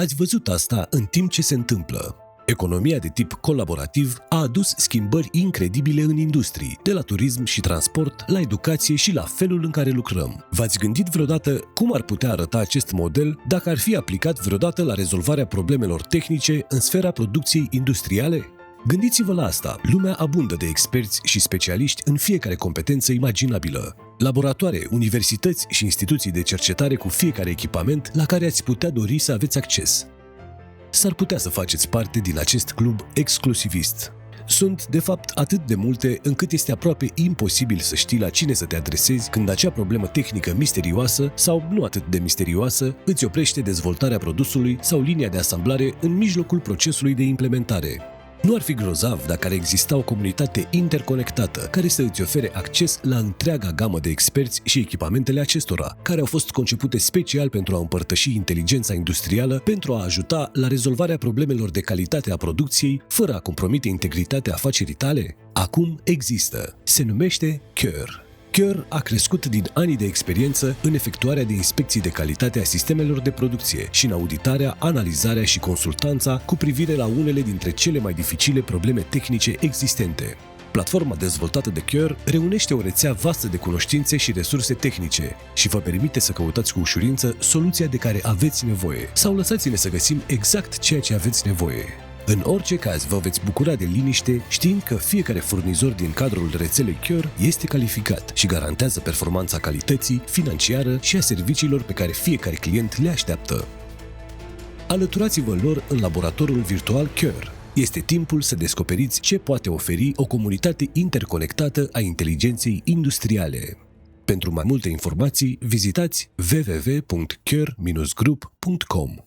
Ați văzut asta în timp ce se întâmplă. Economia de tip colaborativ a adus schimbări incredibile în industrii, de la turism și transport, la educație și la felul în care lucrăm. V-ați gândit vreodată cum ar putea arăta acest model dacă ar fi aplicat vreodată la rezolvarea problemelor tehnice în sfera producției industriale? Gândiți-vă la asta, lumea abundă de experți și specialiști în fiecare competență imaginabilă. Laboratoare, universități și instituții de cercetare cu fiecare echipament la care ați putea dori să aveți acces. S-ar putea să faceți parte din acest club exclusivist. Sunt, de fapt, atât de multe încât este aproape imposibil să știi la cine să te adresezi când acea problemă tehnică misterioasă sau nu atât de misterioasă îți oprește dezvoltarea produsului sau linia de asamblare în mijlocul procesului de implementare. Nu ar fi grozav dacă ar exista o comunitate interconectată care să îți ofere acces la întreaga gamă de experți și echipamentele acestora, care au fost concepute special pentru a împărtăși inteligența industrială pentru a ajuta la rezolvarea problemelor de calitate a producției fără a compromite integritatea afacerii tale? Acum există. Se numește CURE. CURE a crescut din ani de experiență în efectuarea de inspecții de calitate a sistemelor de producție și în auditarea, analizarea și consultanța cu privire la unele dintre cele mai dificile probleme tehnice existente. Platforma dezvoltată de CURE reunește o rețea vastă de cunoștințe și resurse tehnice și vă permite să căutați cu ușurință soluția de care aveți nevoie sau lăsați-ne să găsim exact ceea ce aveți nevoie. În orice caz, vă veți bucura de liniște știind că fiecare furnizor din cadrul rețelei CURE este calificat și garantează performanța calității, financiară și a serviciilor pe care fiecare client le așteaptă. Alăturați-vă lor în laboratorul virtual CURE. Este timpul să descoperiți ce poate oferi o comunitate interconectată a inteligenței industriale. Pentru mai multe informații, vizitați www.cure-group.com.